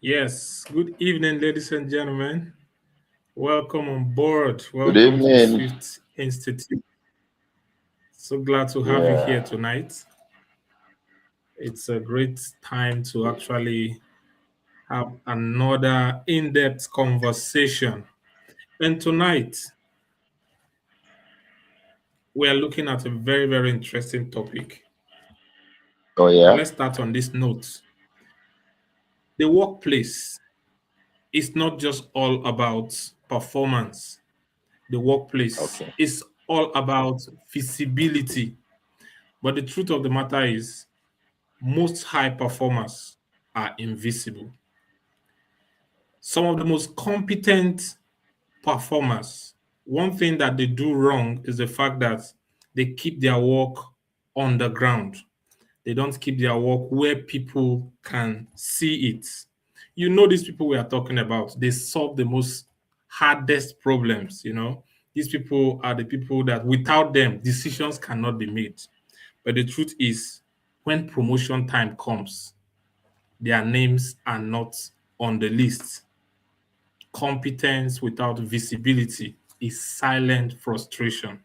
Yes, good evening, ladies and gentlemen. Welcome on board. Good Welcome to the evening. Swift Institute. So glad to have you here Yeah. tonight. It's a great time to actually have another in depth conversation. And tonight, we are looking at a very, very interesting topic. Oh, And yeah. let's start on this note. The workplace is not just all about performance, the workplace Okay. is all about visibility. But the truth of the matter is, most high performers are invisible. Some of the most competent performers, one thing that they do wrong is the fact that they keep their work on the ground. They don't keep their work where people can see it. You know, these people we are talking about, they solve the most hardest problems. These people are the people that without them, decisions cannot be made. But the truth is, when promotion time comes, their names are not on the list. Competence without visibility is silent frustration.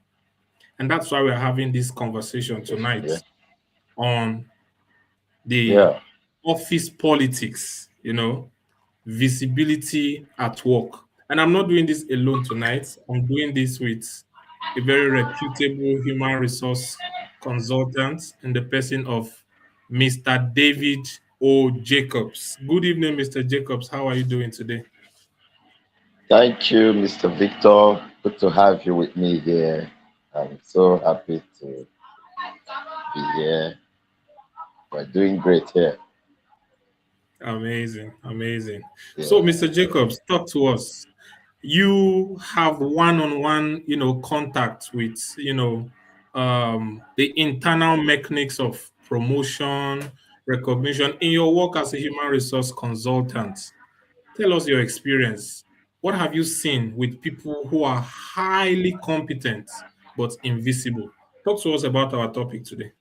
And that's why we're having this conversation Yeah. tonight on the Yeah. office politics, visibility at work. And I'm not doing this alone tonight. I'm doing this with a very reputable human resource consultant in the person of Mr. David O. Jacobs. Good evening, Mr. Jacobs. How are you doing today? Thank you, Mr. Victor. Good to have you with me here. I'm so happy to be here. We're doing great here. Amazing, amazing. So, Yeah. Mr. Jacobs, talk to us. You have one-on-one, contact with, the internal mechanics of promotion, recognition in your work as a human resource consultant. Tell us your experience. What have you seen with people who are highly competent but invisible? Talk to us about our topic today.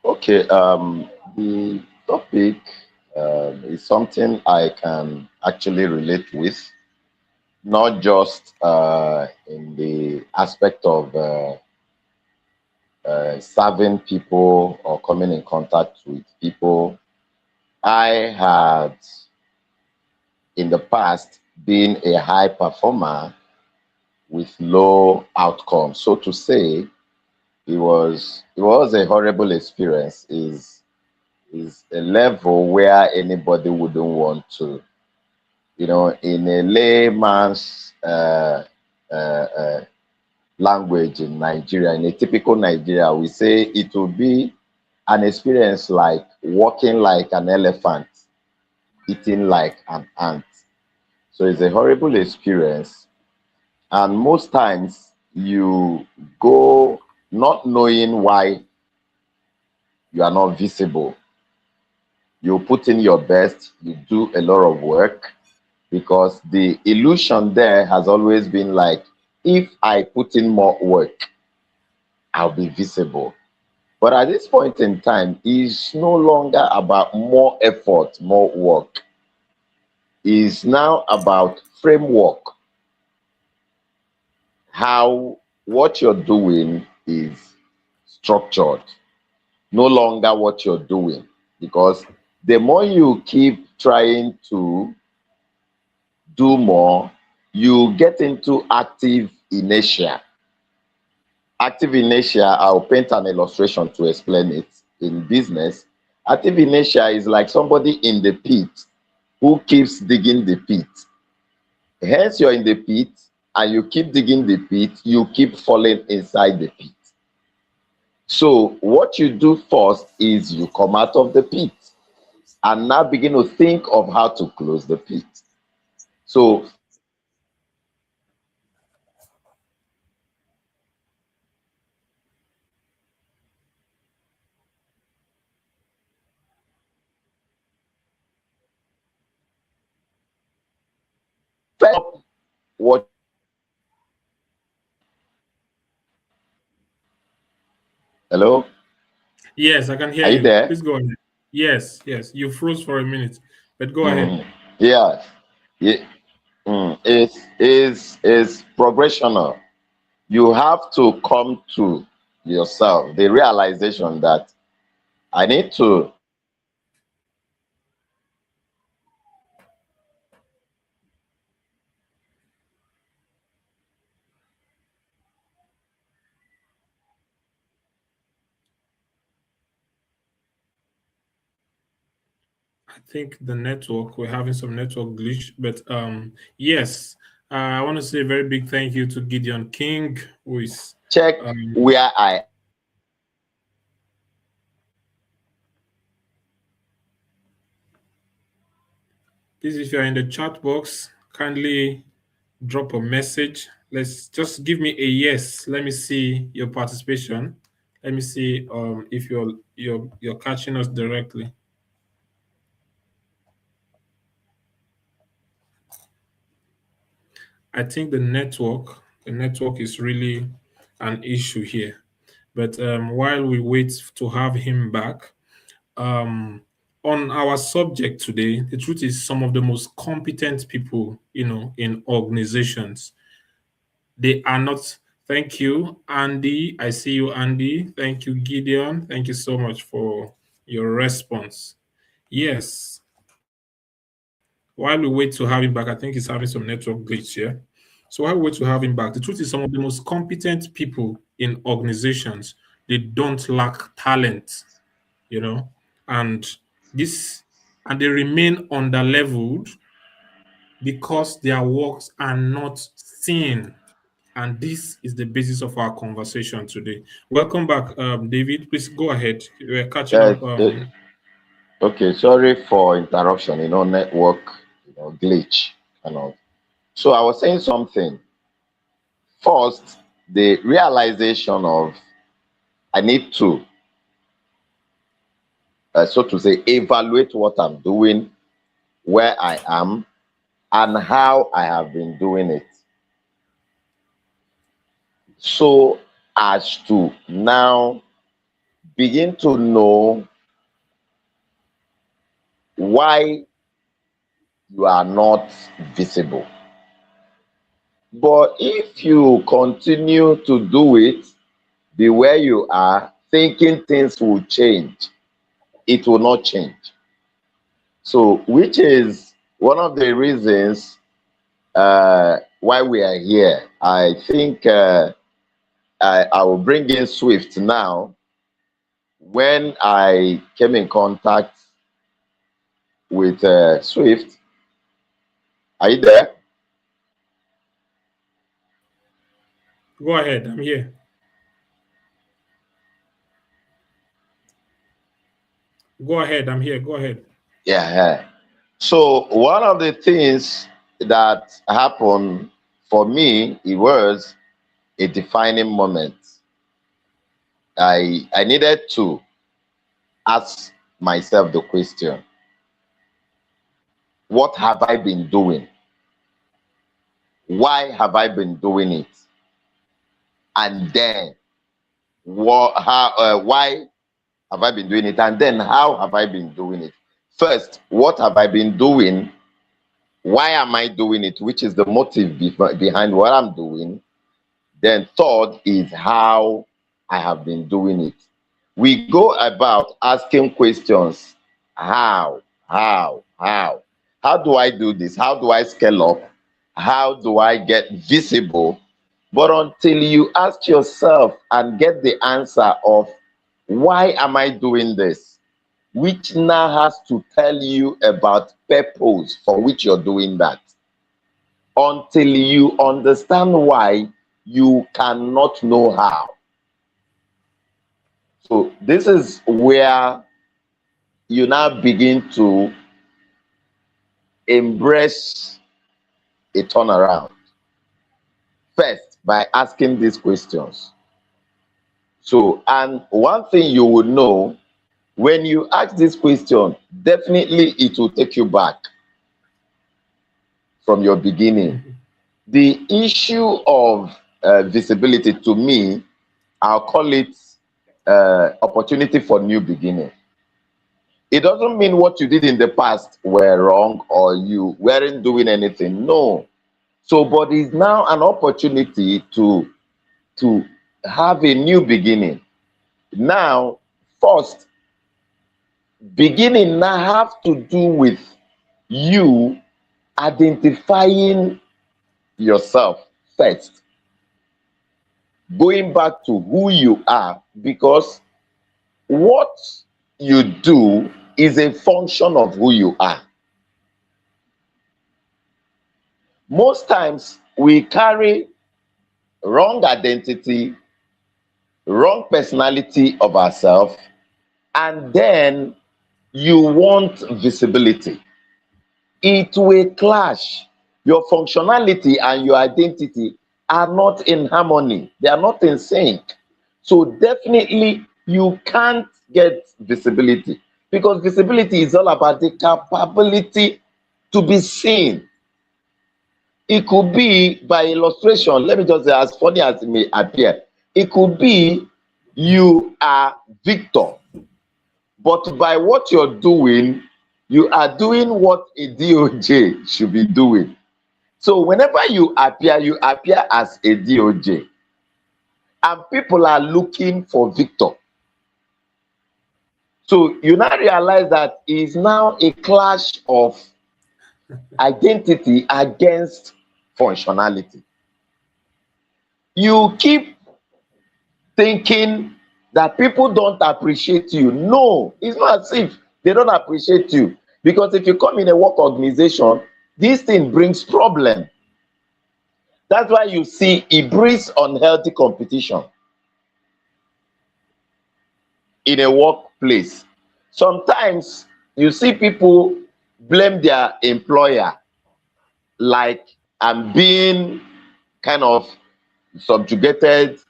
Okay. The topic is something I can actually relate with, not just in the aspect of serving people or coming in contact with people. I had in the past been a high performer with low outcome. So to say, it was a horrible experience. Is a level where anybody wouldn't want to. In a layman's language in Nigeria, in a typical Nigeria, we say it will be an experience like walking like an elephant, eating like an ant. So it's a horrible experience. And most times you go not knowing why you are not visible. You put in your best, you do a lot of work because the illusion there has always been like, if I put in more work, I'll be visible. But at this point in time, it's no longer about more effort, more work. It's now about framework, how what you're doing is structured, no longer what you're doing. Because the more you keep trying to do more, you get into active inertia. Active inertia, I'll paint an illustration to explain it in business. Active inertia is like somebody in the pit who keeps digging the pit. Hence, you're in the pit and you keep digging the pit, you keep falling inside the pit. So, what you do first is you come out of the pit and now begin to think of how to close the pit. So, what hello? Yes, I can hear Are you you. there? Please go ahead. Yes, yes. You froze for a minute, But go ahead. Yes. Yeah. Is progressional. You have to come to yourself, the realization that I need to. I think the network, we're having some network glitch, but yes, I want to say a very big thank you to Gideon King, who is Check where I. Please, if you're in the chat box, kindly drop a message. Let's just give me a yes. Let me see your participation. Let me see if you're catching us directly. I think the network is really an issue here. But while we wait to have him back, on our subject today, the truth is some of the most competent people, in organizations, they are not. Thank you, Andy. I see you, Andy. Thank you, Gideon. Thank you so much for your response. Yes. While we wait to have him back, I think he's having some network glitch here. So while we wait to have him back, the truth is some of the most competent people in organizations, they don't lack talent, and they remain underleveled because their works are not seen. And this is the basis of our conversation today. Welcome back, David. Please go ahead. We're catching up. Okay, sorry for interruption. Network, glitch, kind of. So I was saying something. First, the realization of I need to, so to say, evaluate what I'm doing, where I am, and how I have been doing it. So as to now begin to know why you are not visible. But if you continue to do it, be where you are, thinking things will change, it will not change. So, which is one of the reasons why we are here. I think I will bring in Swift now. When I came in contact with Swift, are you there? Go ahead, I'm here. Go ahead, I'm here. Go ahead. Yeah. So one of the things that happened for me, it was a defining moment. I needed to ask myself the question, what have I been doing? Why have I been doing it? And then why have I been doing it? And then how have I been doing it? First, what have I been doing? Why am I doing it? Which is the motive behind what I'm doing. Then third is how I have been doing it. We go about asking questions. How do I do this? How do I scale up? How do I get visible? But until you ask yourself and get the answer of why am I doing this, which now has to tell you about purpose for which you're doing that. Until you understand why, you cannot know how. So this is where you now begin to embrace a turnaround. First, by asking these questions. So, and one thing you would know, when you ask this question, definitely it will take you back from your beginning. The issue of visibility, to me, I'll call it opportunity for new beginning. It doesn't mean what you did in the past were wrong or you weren't doing anything. No. So, but it's now an opportunity to have a new beginning. Now, first, beginning now have to do with you identifying yourself first, going back to who you are, because what you do is a function of who you are. Most times we carry wrong identity, wrong personality of ourselves, and then you want visibility. It will clash. Your functionality and your identity are not in harmony, they are not in sync. So definitely you can't get visibility, because visibility is all about the capability to be seen. It could be by illustration. Let me just say, as funny as it may appear, it could be you are Victor, but by what you're doing, you are doing what a DOJ should be doing. So whenever you appear as a DOJ, and people are looking for Victor. So you now realize that it's now a clash of identity against functionality. You keep thinking that people don't appreciate you. No, it's not as if they don't appreciate you. Because if you come in a work organization, this thing brings problem. That's why you see it breeds unhealthy competition in a workplace. Sometimes you see people blame their employer, like I'm being kind of subjugated,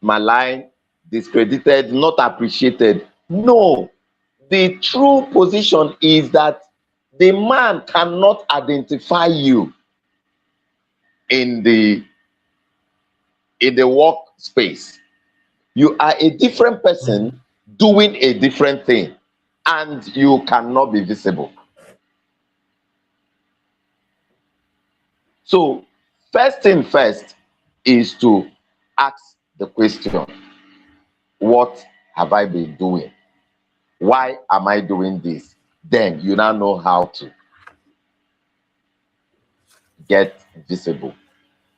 maligned, discredited, not appreciated. No, the true position is that the man cannot identify you in the workspace. You are a different person doing a different thing, and you cannot be visible. So first thing first is to ask the question, what have I been doing? Why am I doing this? Then you now know how to get visible.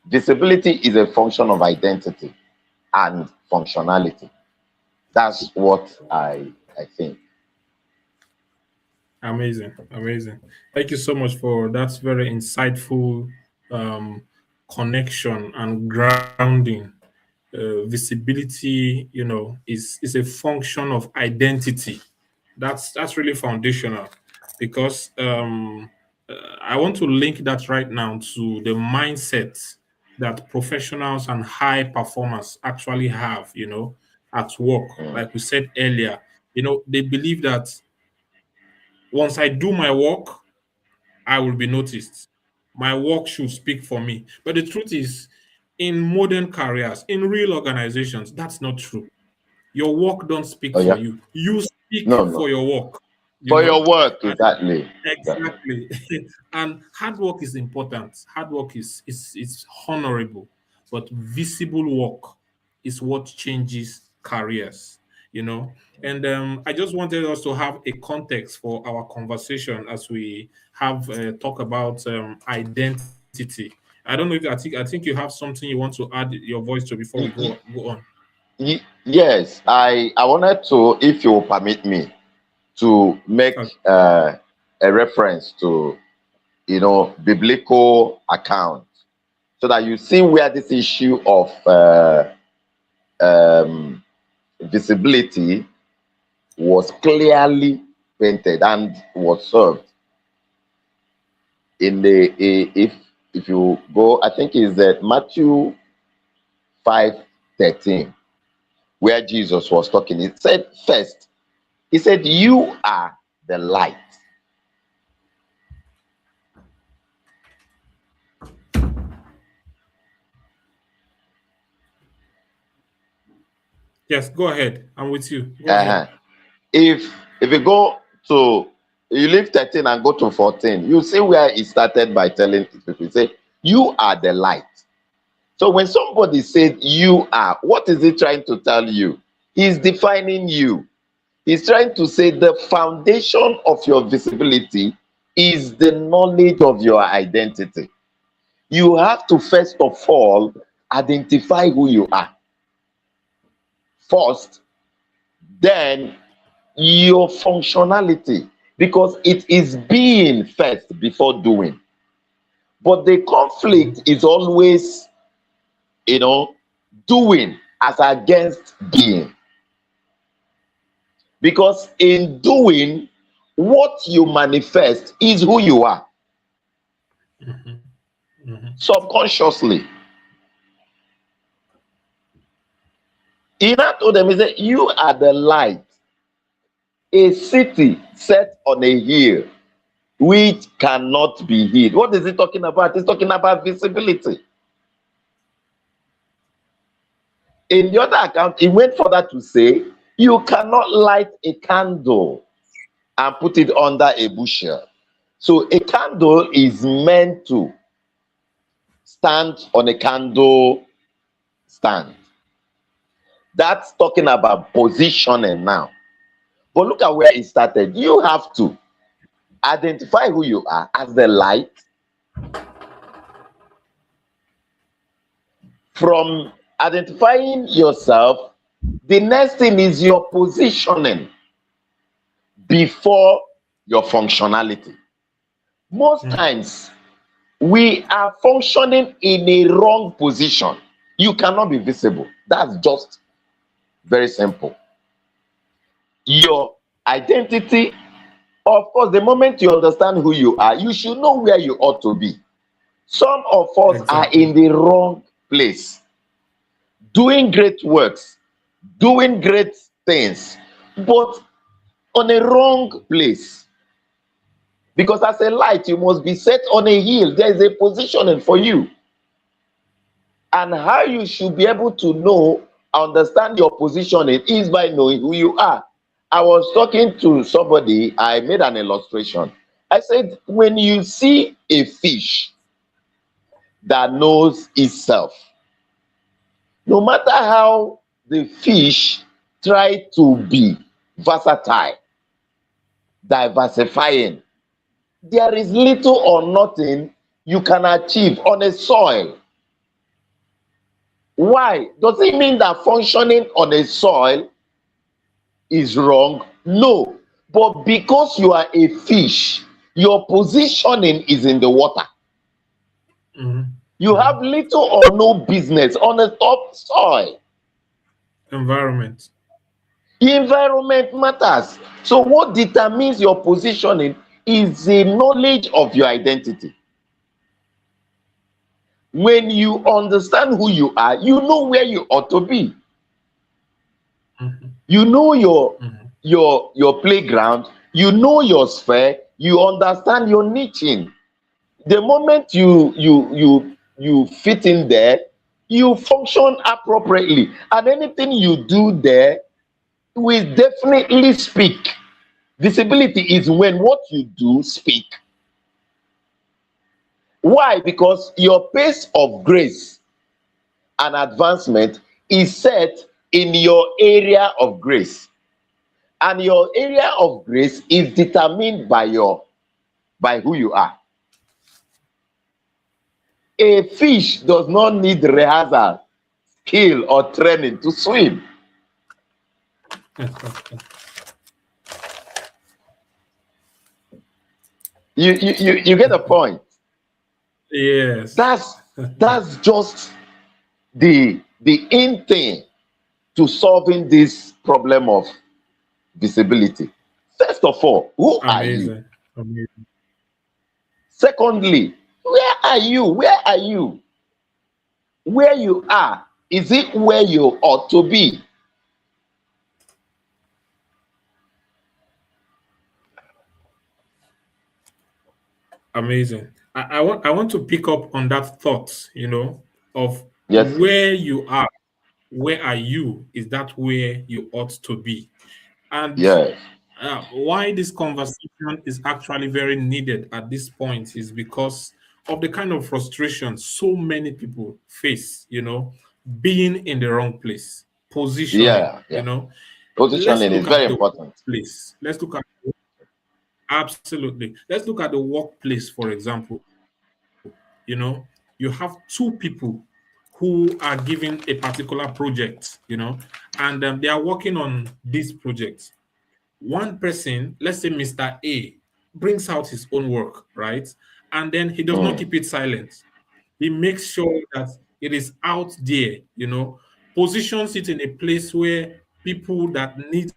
Visibility is a function of identity and functionality. That's what I think. Amazing, amazing. Thank you so much for that very insightful connection and grounding. Visibility, is a function of identity. That's really foundational, because I want to link that right now to the mindset that professionals and high performers actually have, at work. Like we said earlier, they believe that once I do my work, I will be noticed. My work should speak for me. But the truth is, in modern careers, in real organizations, that's not true. Your work don't speak Oh for yeah. you. You speak No. for your work. You For know, your work, and exactly. exactly. And hard work is important. Hard work is honorable, but visible work is what changes careers. And I just wanted us to have a context for our conversation as we have talk about identity. I don't know if I think you have something you want to add your voice to before we go on. Yes, I wanted to, if you will permit me, to make Okay. a reference to biblical account, so that you see where this issue of visibility was clearly painted and was served in the if you go, I think is that Matthew 5:13, where Jesus was talking. He said first, he said, you are the light. Yes, go ahead. I'm with you. Go ahead. If you go So you leave 13 and go to 14. You see where he started by telling people, say, you are the light. So when somebody said you are, what is he trying to tell you? He's defining you. He's trying to say the foundation of your visibility is the knowledge of your identity. You have to first of all identify who you are first, then your functionality, because it is being first before doing. But the conflict is always, doing as against being. Because in doing, what you manifest is who you are. Subconsciously. He now told them, he said, you are the light, a city set on a hill which cannot be hid. What is he talking about? He's talking about visibility. In the other account, he went further to say, you cannot light a candle and put it under a bushel. So a candle is meant to stand on a candle stand. That's talking about positioning now. But look at where it started. You have to identify who you are as the light. From identifying yourself, the next thing is your positioning before your functionality. Most times, we are functioning in a wrong position. You cannot be visible. That's just very simple. Your identity, of course, the moment you understand who you are, you should know where you ought to be. Some of us are in the wrong place, doing great works, doing great things, but on a wrong place. Because as a light, you must be set on a hill. There is a positioning for you. And how you should be able to know, understand your positioning is by knowing who you are. I was talking to somebody, I made an illustration. I said, when you see a fish that knows itself, no matter how the fish try to be versatile, diversifying, there is little or nothing you can achieve on a soil. Why? Does it mean that functioning on a soil is wrong? No. But because you are a fish, your positioning is in the water. You have little or no business on a top soil. Environment matters. So what determines your positioning is the knowledge of your identity. When you understand who you are, you know where you ought to be. You know your playground, you know your sphere, you understand your niching. The moment you fit in there, you function appropriately, and anything you do there will definitely speak. Visibility is when what you do speak. Why? Because your pace of grace and advancement is set in your area of grace, and your area of grace is determined by who you are. A fish does not need rehearsal, skill, or training to swim. You get the point? Yes. That's just the in thing to solving this problem of visibility. First of all, who are you? Amazing. Secondly, where are you? Where are you? Where you are, is it where you ought to be? Amazing. I want to pick up on that thought, of Yes. where you are, where are you? Is that where you ought to be? And Yes. Why this conversation is actually very needed at this point is because of the kind of frustration so many people face, being in the wrong place, positioning, Yeah, yeah. Let's Positioning is look very at the important. workplace. Absolutely. Let's look at the workplace, for example. You have two people who are given a particular project, and they are working on this project. One person, let's say Mr. A, brings out his own work, right? And then he does not Mm, keep it silent. He makes sure that it is out there, positions it in a place where people that need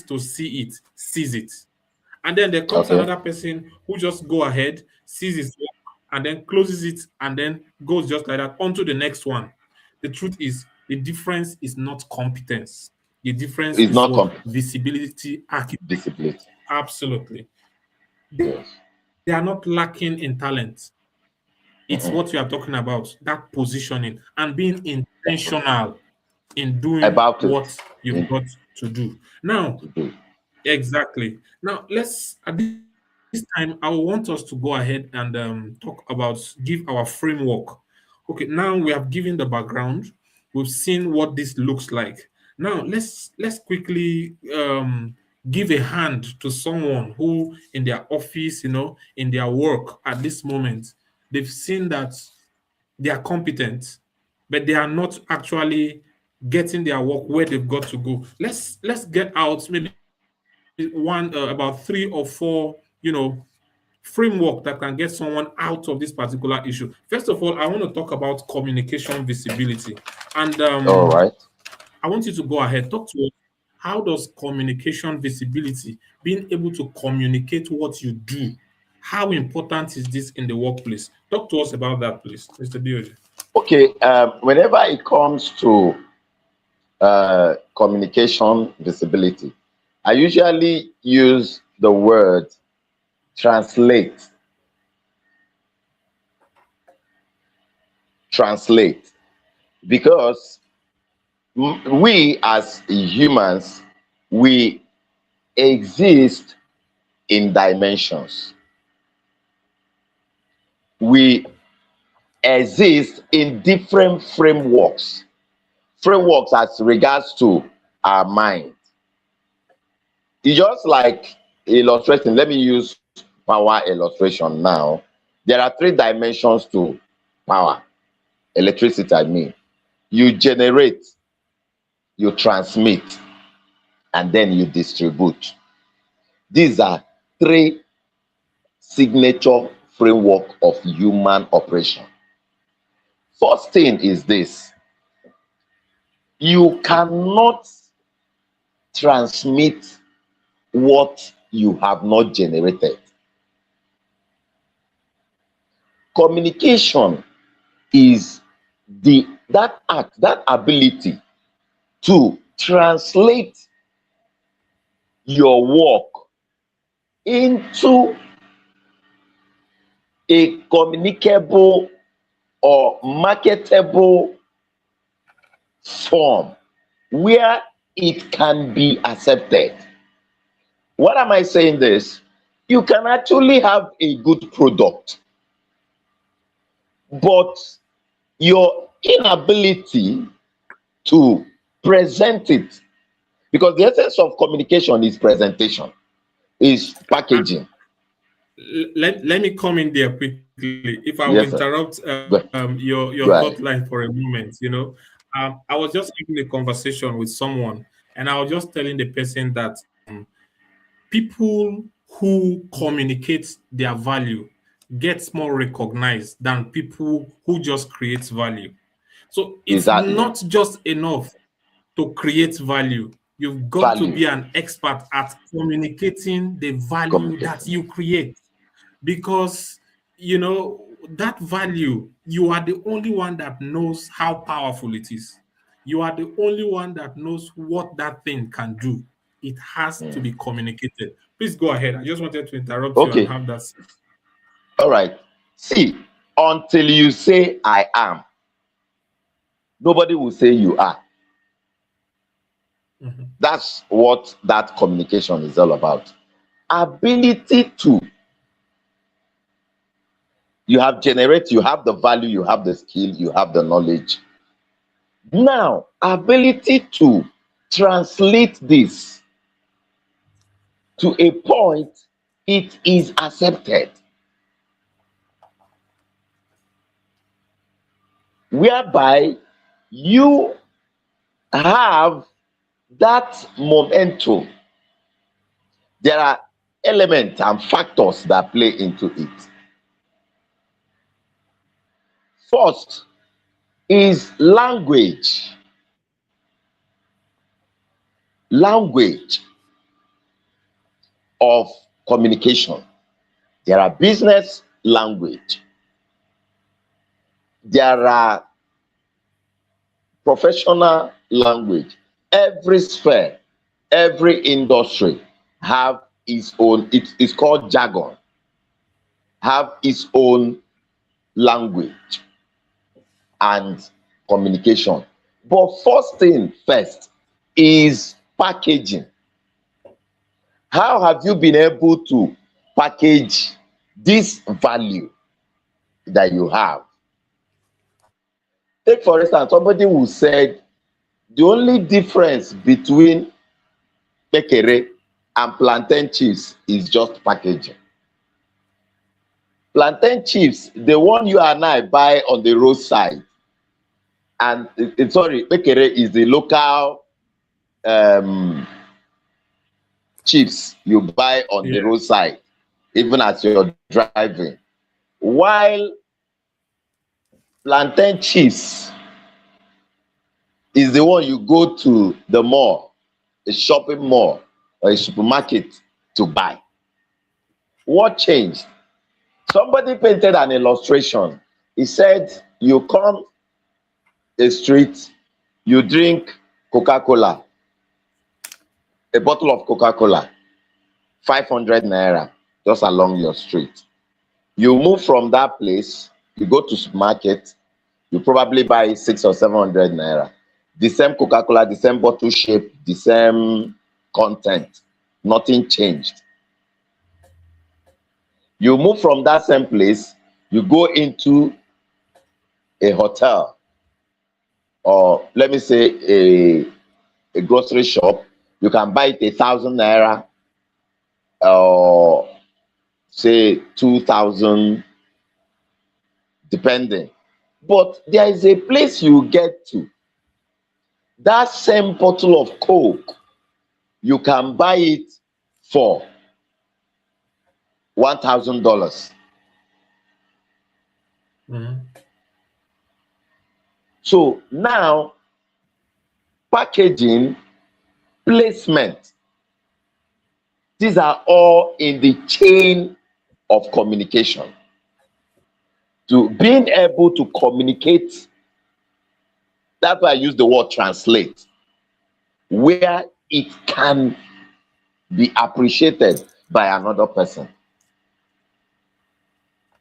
to see it sees it. And then there comes another okay. person who just go ahead, sees his work, and then closes it, and then goes just like that onto the next one. The truth is, the difference is not competence. The difference It's is not what? Visibility, discipline. absolutely. They are Yes. not lacking in talent. It's what you are talking Mm-mm. about, that positioning and being intentional in doing About what it. you've In, got to do. Now, to do. exactly. Now, at this time, I want us to go ahead and talk about, give our framework. Okay, now we have given the background, we've seen what this looks like. Now, let's quickly give a hand to someone who, in their office, in their work at this moment, they've seen that they are competent, but they are not actually getting their work where they've got to go. Let's get out maybe about 3 or 4, framework that can get someone out of this particular issue. First of all, I want to talk about communication visibility, and All right. I want you to go ahead, talk to us. How does communication visibility, being able to communicate what you do, how important is this in the workplace? Talk to us about that, please, Mr. Dioje. Okay. Whenever it comes to communication visibility, I usually use the word translate. Translate. Because we as humans, we exist in dimensions. We exist in different frameworks. Frameworks as regards to our mind. It's just like illustrating. Let me use power illustration now. There are 3 dimensions to power, electricity, I mean. You generate, you transmit, and then you distribute. These are 3 signature framework of human operation. First thing is this: you cannot transmit what you have not generated. Communication is that act, that ability to translate your work into a communicable or marketable form where it can be accepted. What am I saying this? You can actually have a good product, but your inability to present it, because the essence of communication is presentation, is packaging. Let me come in there quickly. If I will Yes, sir. interrupt Go, your thought go ahead. line for a moment, I was just having a conversation with someone, and I was just telling the person that people who communicate their value gets more recognized than people who just create value. So it's Exactly. not just enough to create value. You've got to Value. be an expert at communicating the value that Communicating. you create, because that value, you are the only one that knows how powerful it is. You are the only one that knows what that thing can do. It has to Mm. be communicated. Please go ahead. I just wanted to interrupt you and Okay. have that. All right. See, until you say I am, nobody will say you are. Mhm. That's what that communication is all about. Ability to, you have generate, you have the value, you have the skill, you have the knowledge. Now, ability to translate this to a point it is accepted, whereby you have that momentum. There are elements and factors that play into it. First is language. Language of communication. There are business language. There are professional language. Every sphere, every industry have its own, it is called jargon, have its own language and communication. But first thing first is packaging. How have you been able to package this value that you have? Take for instance, somebody who said the only difference between pekere and plantain chips is just packaging. Plantain chips, the one you and I buy on the roadside, and sorry, pekere is the local chips you buy on the Yeah. roadside, even as you're driving. While plantain chips is the one you go to the mall, a shopping mall, or a supermarket to buy. What changed? Somebody painted an illustration. He said, you come a street, you drink Coca-Cola, a bottle of Coca-Cola, 500 naira, just along your street. You move from that place, you go to supermarket, you probably buy 600 or 700 naira. The same Coca-Cola, the same bottle shape, the same content. Nothing changed. You move from that same place, you go into a hotel, or let me say a grocery shop. You can buy it 1,000 naira, or say 2,000, depending. But there is a place you get to. That same bottle of Coke, you can buy it for $1,000. Mhm. So now, packaging, placement, these are all in the chain of communication. To being able to communicate, that's why I use the word translate, where it can be appreciated by another person.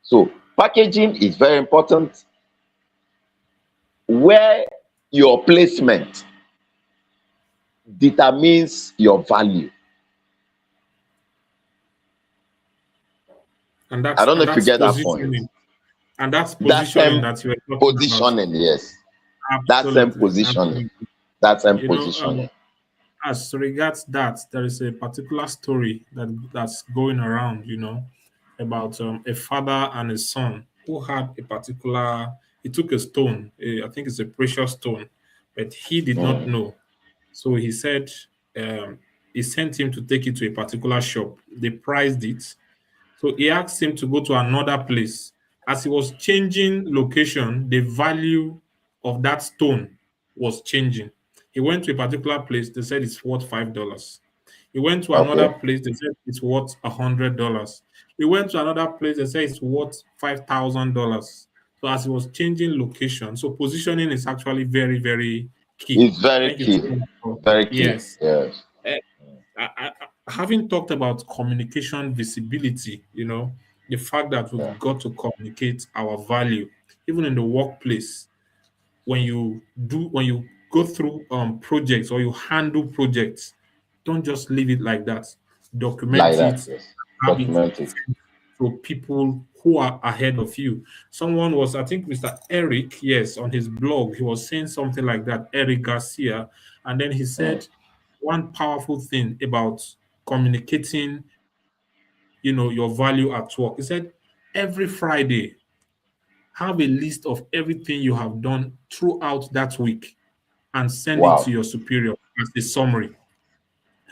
So packaging is very important, where your placement determines your value. And I that's don't know and if you that's get that point. positioning. And that's That positioning same that you were talking about. positioning, yes. That same Absolutely. positioning. Absolutely. That same You know, positioning. as regards that, there is a particular story that's going around, about a father and a son who had a particular. He took a stone, I think it's a precious stone, but he did not Mm. know. So he said, um, he sent him to take it to a particular shop. They priced it. So he asked him to go to another place. As he was changing location, the value of that stone was changing. He went to a particular place, they said it's worth $5. He went to another Okay. place, they said it's worth $100. He went to another place, they said it's worth $5,000. So as he was changing location, so positioning is actually very, very key. It's very Thank you key. so much for Very key. yes. Yes. Eh, having talked about communication visibility, the fact that Yeah. we've got to communicate our value, even in the workplace, when you go through projects or you handle projects, don't just leave it like that. Like Document that, it, yes. have it Document it. to people who are ahead of you. Someone was, I think, Mr. Eric, yes, on his blog, he was saying something like that, Eric Garcia, and then he Mm. said one powerful thing about communicating, your value at work. He said every Friday, have a list of everything you have done throughout that week and send it to Wow. your superior as a summary,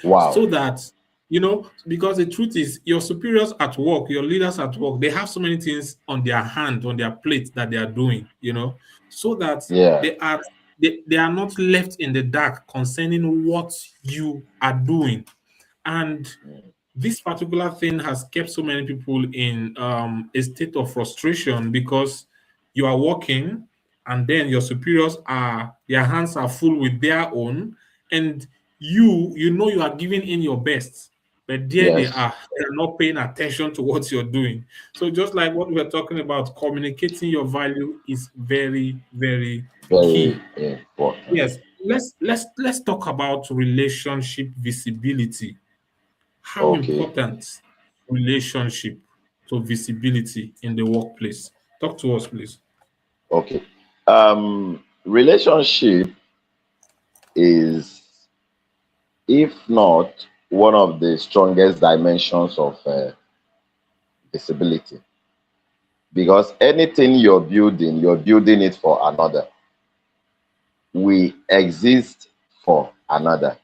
Wow. so that because the truth is your superiors at work, your leaders at work, they have so many things on their hand, on their plate that they are doing, so that Yeah. they are not left in the dark concerning what you are doing. And Mm. this particular thing has kept so many people in a state of frustration, because you are working and then your superiors are their hands are full with their own, and you are giving in your best, but there Yes. they're not paying attention to what you're doing. So just like what we are talking about, communicating your value is very, very Very key. important. Yes, let's talk about relationship visibility. How Okay. important relationship to visibility in the workplace? Talk to us, please. Okay. Relationship is, if not one of the strongest dimensions of visibility, because anything you're building it for another. We exist for another.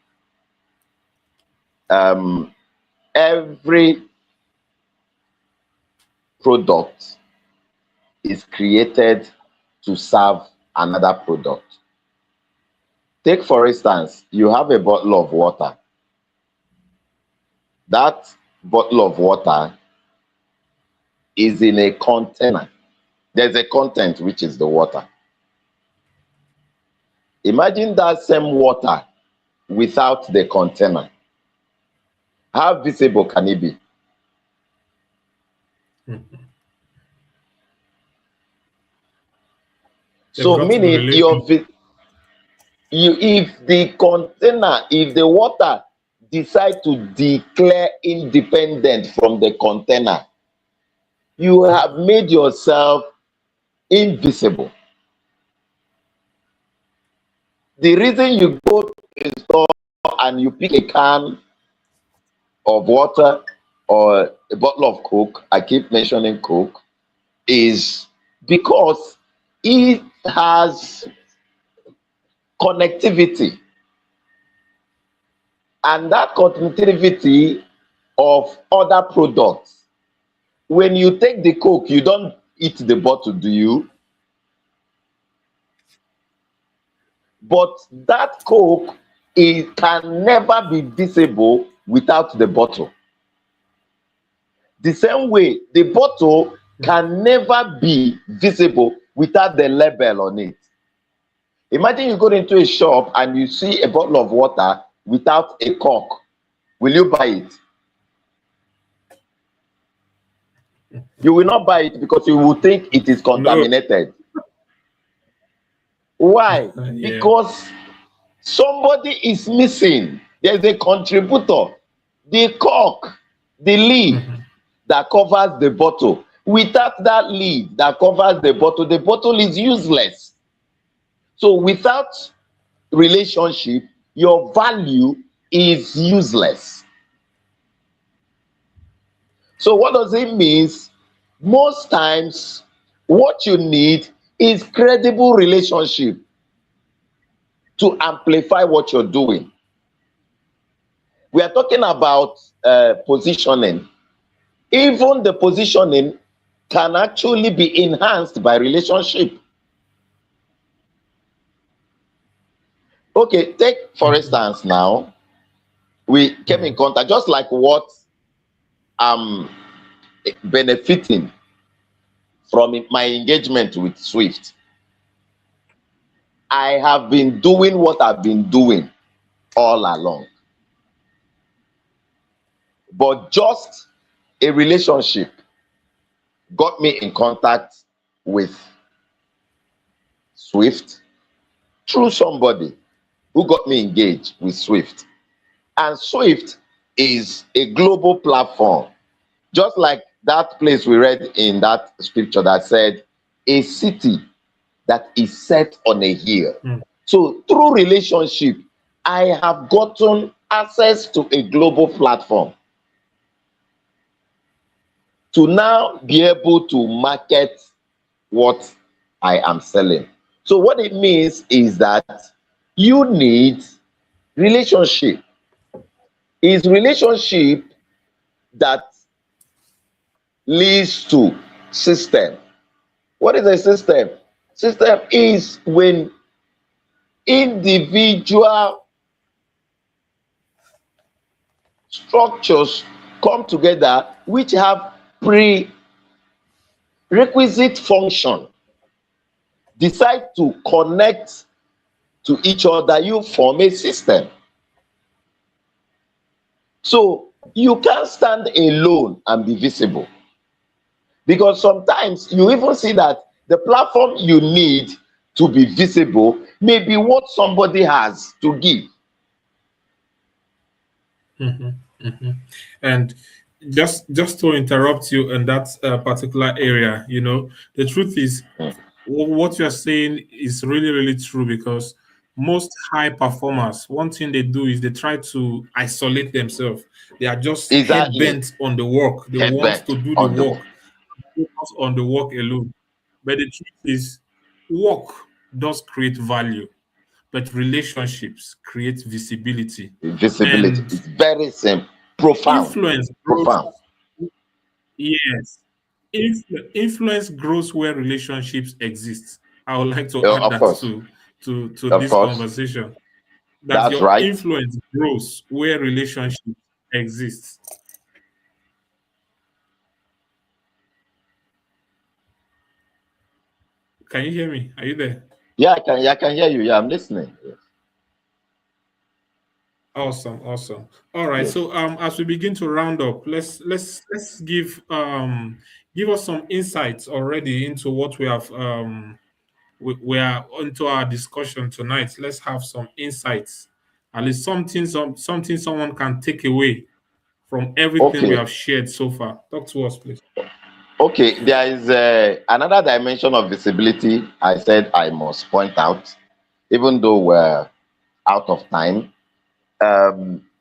Um, every product is created to serve another product. Take, for instance, you have a bottle of water. That bottle of water is in a container. There's a content, which is the water. Imagine that same water without the container. How visible can it be? Mhm. They've So, got to be meaning related. if the water decide to declare independent from the container, you have made yourself invisible. The reason you go to a store and you pick a can of water or a bottle of Coke, I keep mentioning Coke, is because it has connectivity, and that connectivity of other products. When you take the Coke, you don't eat the bottle, do you? But that Coke, it can never be visible without the bottle. The same way, the bottle can never be visible without the label on it. Imagine you go into a shop and you see a bottle of water without a cork. Will you buy it? You will not buy it because you will think it is No. contaminated. Why? Yeah. Because somebody is missing. There's a contributor. The cork, the lid Mhm. that covers the bottle. Without that lid that covers the bottle is useless. So without relationship, your value is useless. So what does it mean? Most times, what you need is credible relationship to amplify what you're doing. We are talking about positioning. Even the positioning can actually be enhanced by relationship. Okay, take for Mhm. instance now, we came in Mhm. contact, just like what I'm benefiting from my engagement with Swift. I have been doing what I've been doing all along. But just a relationship got me in contact with Swift through somebody. who got me engaged with Swift. And Swift is a global platform, just like that place we read in that scripture that said, a city that is set on a hill. Mm. So through relationship, I have gotten access to a global platform to now be able to market what I am selling. So what it means is that you need relationship. Is relationship that leads to system. What is a system? System is when individual structures come together which have prerequisite function, decide to connect to each other, you form a system. So you can't stand alone and be visible, because sometimes you even see that the platform you need to be visible may be what somebody has to give. Mhm, mhm. And just to interrupt you in that particular area, the truth is, Mm. what you're saying is really, really true, because most high performers, one thing they do is they try to isolate themselves. They are just head Exactly. bent on the work. They want Headband to do the on the work, focus on the work alone. But the truth is, work does create value, but relationships create visibility. visibility. And It's very simple, profound, influence grows, profound. yes. Influence grows where relationships exist. I would like to Yeah, add of that course, to of this course. conversation. That That's your right. influence grows where relationships exist. Can you hear me? Are you there? Yeah, I can hear you. Yeah, I'm listening. Yes. Awesome, awesome. All right. Yes. So as we begin to round up, let's give us some insights already into what we are into our discussion tonight. Let's have some insights, at least something someone can take away from everything we Okay. have shared so far. Talk to us, please. Okay. There is another dimension of visibility I said I must point out, even though we're out of time.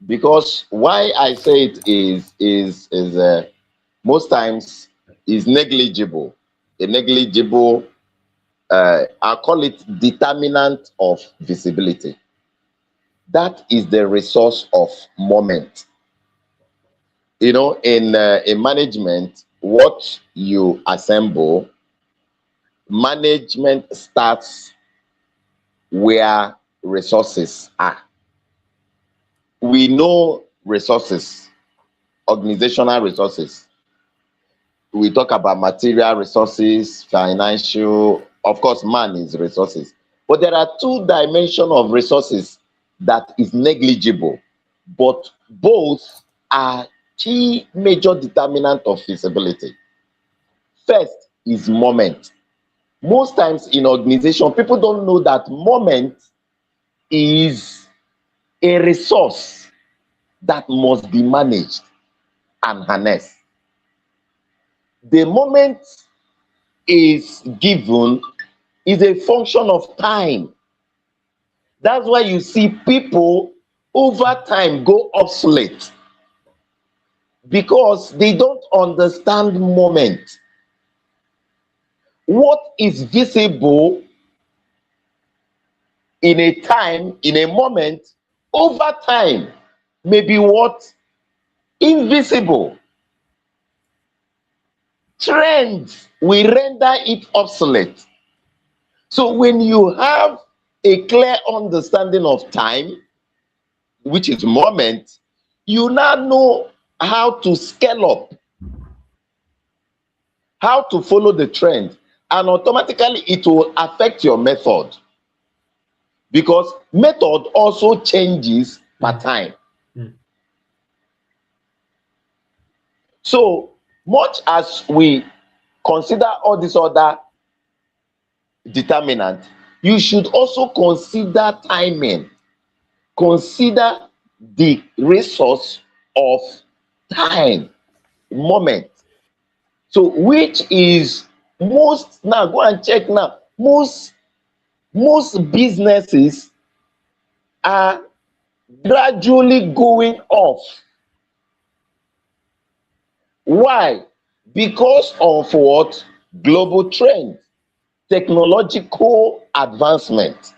Because why I say it is most times is negligible. A negligible, I call it determinant of visibility. That is the resource of moment. In management, what you assemble, management starts where resources are. We know resources, organizational resources. We talk about material resources, financial, of course, man is resources. But there are two dimensions of resources that is negligible, but both are key major determinant of feasibility. First is moment. Most times in organization, people don't know that moment is a resource that must be managed and harnessed. The moment is given is a function of time. That's why you see people over time go obsolete, because they don't understand moment. What is visible in a time, in a moment, over time may be what invisible. Trends will render it obsolete. So when you have a clear understanding of time, which is moment, you now know how to scale up, how to follow the trend, and automatically it will affect your method, because method also changes per Mm, time. mm, So much as we consider all these other determinants, you should also consider timing. consider the resource of time, moment. So which is most, now go and check now, most businesses are gradually going off. Why? Because of what? Global trend, technological advancement.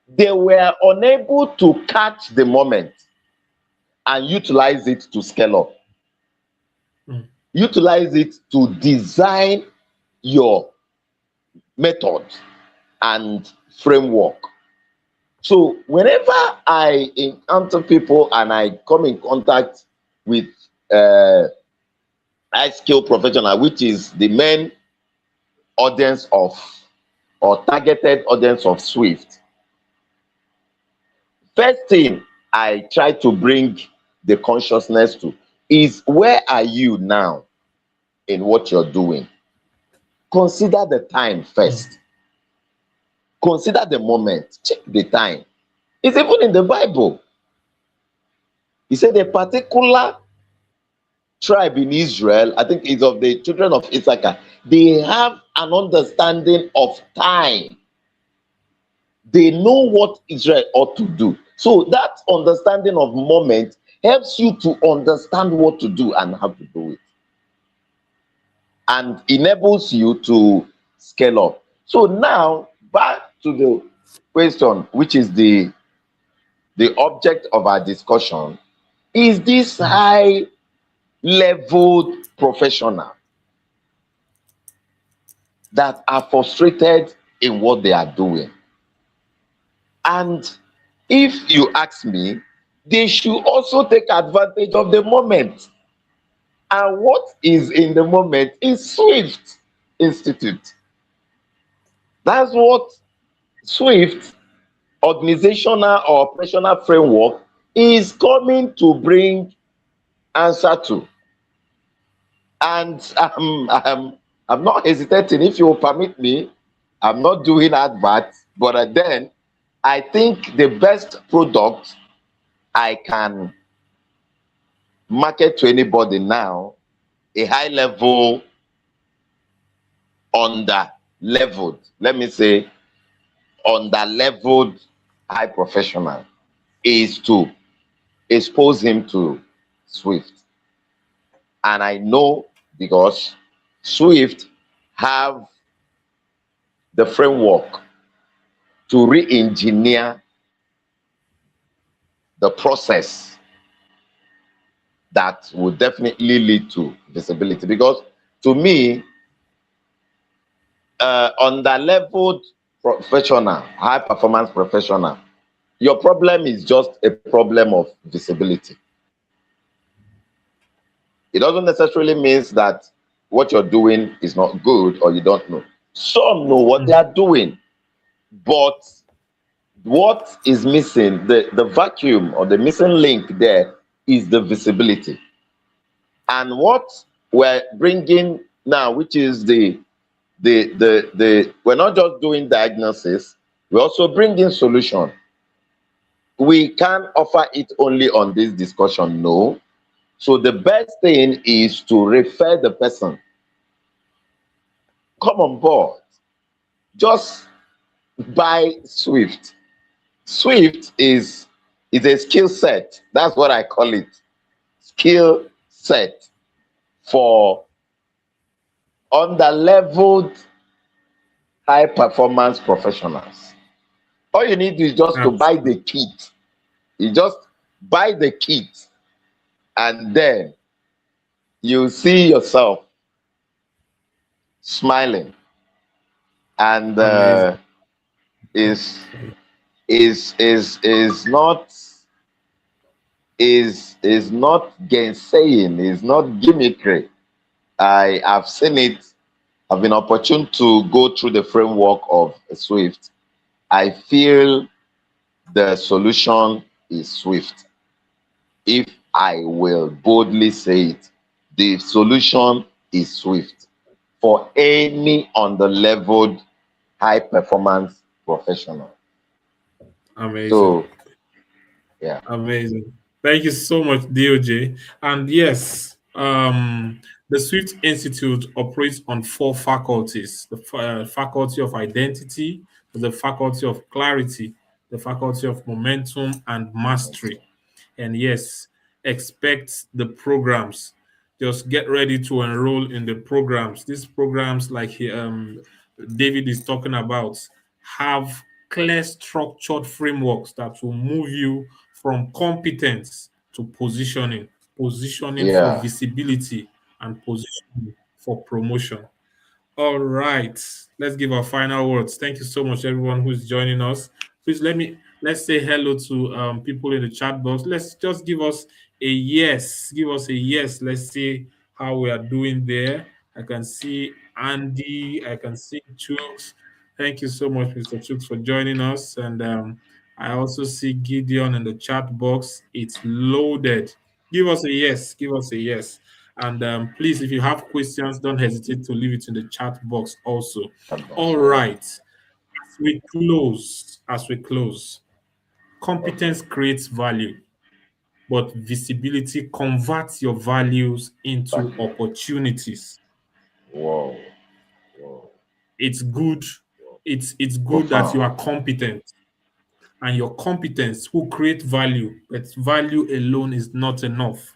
They were unable to catch the moment and utilize it to scale up. Utilize it to design your method and framework. So whenever I encounter people and I come in contact with high skill professional, which is the main audience of, or targeted audience of Swift, first thing I try to bring the consciousness to is, where are you now in what you're doing? Consider the time first. Consider the moment. Check the time. It's even in the Bible. He said a particular tribe in Israel, I think it's of the children of Issachar, they have an understanding of time. They know what Israel ought to do. So that understanding of moment helps you to understand what to do and how to do it, and enables you to scale up. So now back to the question, which is the object of our discussion, is this high level professional that are frustrated in what they are doing. And if you ask me, they should also take advantage of the moment. And what is in the moment is Swift Institute. That's what Swift organizational or operational framework is coming to bring answer to. And I'm not hesitating, if you will permit me. I'm not doing adverts, but then I think the best product I can market to anybody now, a high level, under leveled, let me say, under leveled high professional, is to expose him to Swift. And I know, because Swift have the framework to re-engineer the process that will definitely lead to visibility. Because to me, under-leveled professional, high performance professional, your problem is just a problem of visibility. It doesn't necessarily mean that what you're doing is not good or you don't know. Some know what they are doing, but what is missing, the vacuum or the missing link there, is the visibility. And what we're bringing now, which is we're not just doing diagnosis, we also bring in solution. We can't offer it only on this discussion, no. So the best thing is to refer the person. Come on board. Just buy Swift. Swift is a skill set. That's what I call it. Skill set for under-leveled high performance professionals. All you need is just to buy the kit. You just buy the kit, and then you see yourself smiling, and is not gainsaying, is not gimmickry. I have seen it. I've been opportune to go through the framework of Swift. I feel the solution is Swift. If I will boldly say it, the solution is Swift for any under-leveled high performance professional. Amazing. So, yeah. Amazing. Thank you so much, DOJ. And yes, the Swift Institute operates on 4 faculties: the faculty of identity, the faculty of clarity, the faculty of momentum and mastery. And yes, expect the programs. Just get ready to enroll in the programs. These programs, like David is talking about, have clear, structured frameworks that will move you from competence to positioning for Yeah. visibility, and positioning for promotion. All right, let's give our final words. Thank you so much, everyone who's joining us. Please let's say hello to people in the chat box. Let's just give us a yes. Give us a yes. Let's see how we are doing there. I can see Andy. I can see Chooks. Thank you so much, Mr. Chooks, for joining us. And I also see Gideon in the chat box. It's loaded. Give us a yes. Give us a yes. And please, if you have questions, don't hesitate to leave it in the chat box also. All right. As we close, competence creates value, but visibility converts your values into Value. opportunities. Whoa. Whoa. It's good. It's good that you Profound. are competent, and your competence will create value, but value alone is not enough.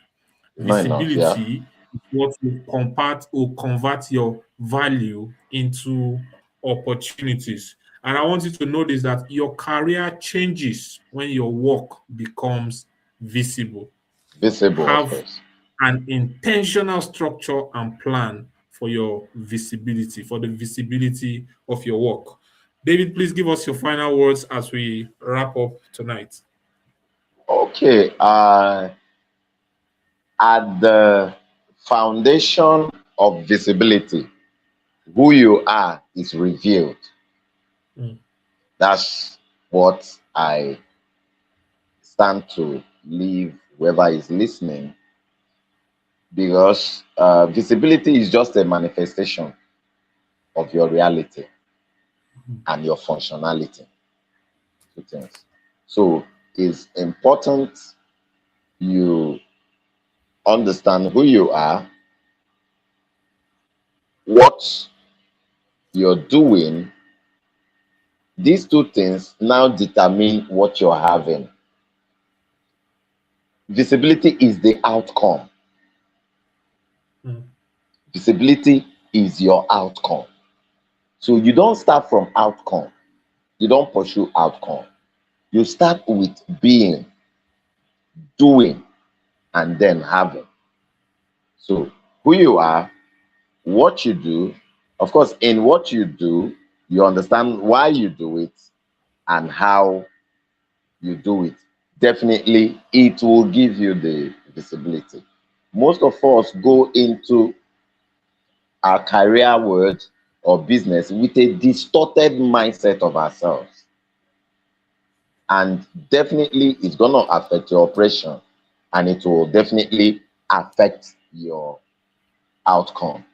Not enough, yeah. Visibility is what will convert your value into opportunities. And I want you to notice that your career changes when your work becomes visible. Visible, of Have course. an intentional structure and plan for your visibility, for the visibility of your work. David, please give us your final words as we wrap up tonight. Okay. At the foundation of visibility, who you are is revealed. Mm. That's what I stand to leave whoever is listening, because visibility is just a manifestation of your reality and your functionality. Two things. So it's important you understand who you are, what you're doing. These two things now determine what you're having. Visibility is the outcome. Mm. Visibility is your outcome. So you don't start from outcome. You don't pursue outcome. You start with being, doing, and then having. So who you are, what you do, of course, in what you do, you understand why you do it and how you do it. Definitely, it will give you the visibility. Most of us go into our career world or business with a distorted mindset of ourselves. And definitely, it's going to affect your operation, and it will definitely affect your outcome.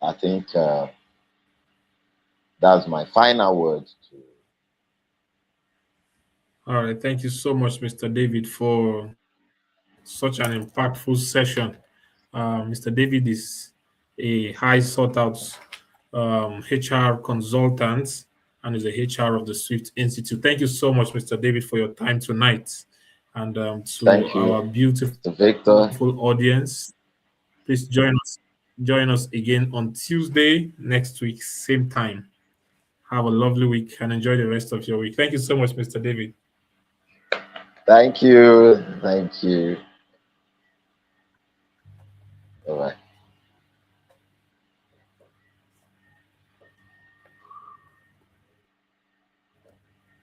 I think that's my final word. All right. Thank you so much, Mr. David, for such an impactful session. Mr. David is a high sought out HR consultant and is the HR of the Swift Institute. Thank you so much, Mr. David, for your time tonight. And to Thank you, our beautiful Mr. Victor. audience, please join us again on Tuesday next week, same time. Have a lovely week and enjoy the rest of your week. Thank you so much, Mr. David. Thank you. Thank you. All right.